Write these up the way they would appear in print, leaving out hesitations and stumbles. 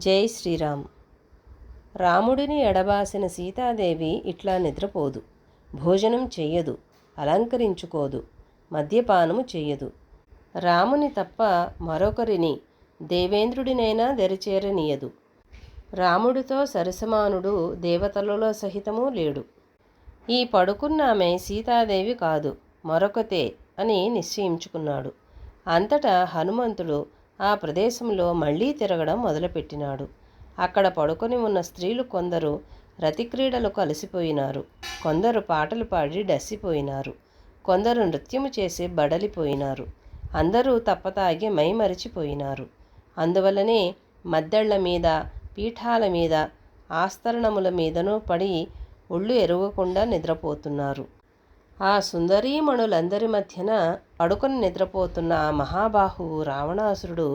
జై శ్రీరామ్. రాముడిని ఎడబాసిన సీతాదేవి ఇట్లా నిద్రపోదు, భోజనం చెయ్యదు, అలంకరించుకోదు, మద్యపానము చెయ్యదు. రాముని తప్ప మరొకరిని దేవేంద్రుడినైనా దరిచేరనీయదు. రాముడితో సరసమానుడు దేవతలలో సహితమూ లేడు. ఈ పడుకున్నామె సీతాదేవి కాదు, మరొకతే అని నిశ్చయించుకున్నాడు. అంతటా హనుమంతుడు ఆ ప్రదేశంలో మళ్లీ తిరగడం మొదలుపెట్టినాడు. అక్కడ పడుకొని ఉన్న స్త్రీలు కొందరు రతిక్రీడలకు అలసిపోయినారు, కొందరు పాటలు పాడి డస్సిపోయినారు, కొందరు నృత్యము చేసి బడలిపోయినారు, అందరూ తప్పతాగి మైమరిచిపోయినారు. అందువల్లనే మద్దెళ్ల మీద, పీఠాల మీద, ఆస్తరణముల మీదనూ పడి ఒళ్ళు ఎరుగకుండా నిద్రపోతున్నారు. ఆ సుందరీమణులందరి మధ్యన పడుకొని నిద్రపోతున్న ఆ మహాబాహువు రావణాసురుడు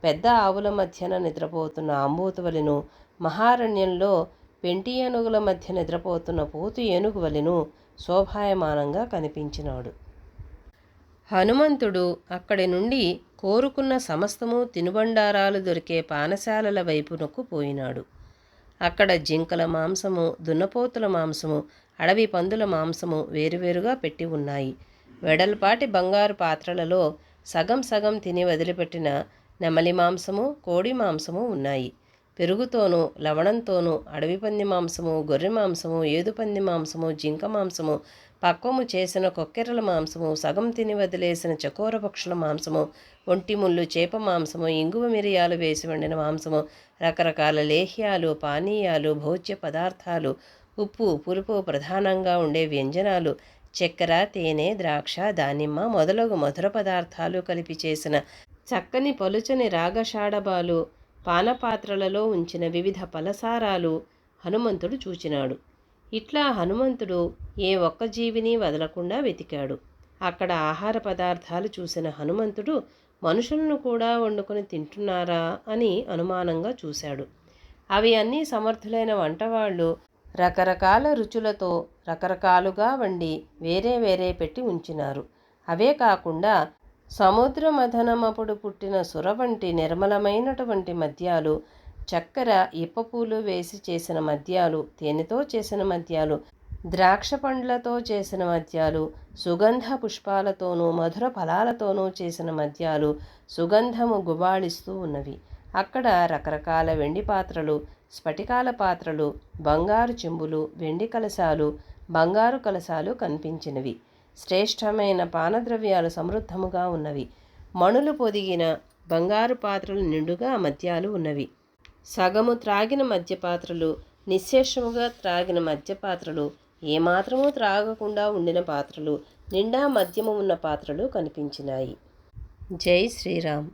పెద్ద ఆవుల మధ్యన నిద్రపోతున్న ఆంబోతువలెను, మహారణ్యంలో పెంటి ఏనుగుల మధ్య నిద్రపోతున్న పోతు ఏనుగు వలెను శోభాయమానంగా కనిపించినాడు. హనుమంతుడు అక్కడి నుండి కోరుకున్న సమస్తము తినుబండారాలు దొరికే పానశాలల వైపునకు పోయినాడు. అక్కడ జింకల మాంసము, దున్నపోతుల మాంసము, అడవి పందుల మాంసము వేరువేరుగా పెట్టి ఉన్నాయి. వెడల్పాటి బంగారు పాత్రలలో సగం సగం తిని వదిలిపెట్టిన నెమలి మాంసము, కోడి మాంసము ఉన్నాయి. పెరుగుతోనూ లవణంతోనూ అడవి పంది మాంసము, గొర్రె మాంసము, ఏదుపంది మాంసము, జింక మాంసము, పక్వము చేసిన కొక్కెరల మాంసము, సగం తిని వదిలేసిన చకోర పక్షుల మాంసము, ఒంటి ముళ్ళు చేప మాంసము, ఇంగువ మిరియాలు వేసి వండిన మాంసము, రకరకాల లేహ్యాలు, పానీయాలు, భోజ్య పదార్థాలు, ఉప్పు పులుపు ప్రధానంగా ఉండే వ్యంజనాలు, చక్కెర, తేనె, ద్రాక్ష, దానిమ్మ మొదలగు మధుర పదార్థాలు కలిపి చేసిన చక్కని పలుచని రాగషాడబాలు, పానపాత్రలలో ఉంచిన వివిధ పలసారాలు హనుమంతుడు చూచినాడు. ఇట్లా హనుమంతుడు ఏ ఒక్క జీవిని వదలకుండా వెతికాడు. అక్కడ ఆహార పదార్థాలు చూసిన హనుమంతుడు మనుషులను కూడా వండుకొని తింటున్నారా అని అనుమానంగా చూశాడు. అవి అన్నీ సమర్థులైన వంటవాళ్ళు రకరకాల రుచులతో రకరకాలుగా వండి వేరే వేరే పెట్టి ఉంచినారు. అవే కాకుండా సముద్ర మథనమప్పుడు పుట్టిన సుర వంటి నిర్మలమైనటువంటి మద్యాలు, చక్కెర, ఇప్పపూలు వేసి చేసిన మద్యాలు, తేనెతో చేసిన మద్యాలు, ద్రాక్ష పండ్లతో చేసిన మద్యాలు, సుగంధ పుష్పాలతోనూ మధుర ఫలాలతోనూ చేసిన మద్యాలు సుగంధము గుబాళిస్తూ ఉన్నవి. అక్కడ రకరకాల వెండి పాత్రలు, స్ఫటికాల పాత్రలు, బంగారు చెంబులు, వెండి కలశాలు, బంగారు కలశాలు కనిపించినవి. శ్రేష్టమైన పానద్రవ్యాలు సమృద్ధముగా ఉన్నవి. మణులు పొదిగిన బంగారు పాత్రలు నిండుగా మద్యాలు ఉన్నవి. సగము త్రాగిన మద్యపాత్రలు, నిశ్శేషముగా త్రాగిన మద్యపాత్రలు, ఏమాత్రమూ త్రాగకుండా ఉండిన పాత్రలు, నిండా మద్యము ఉన్న పాత్రలు కనిపించినాయి. జై శ్రీరామ్.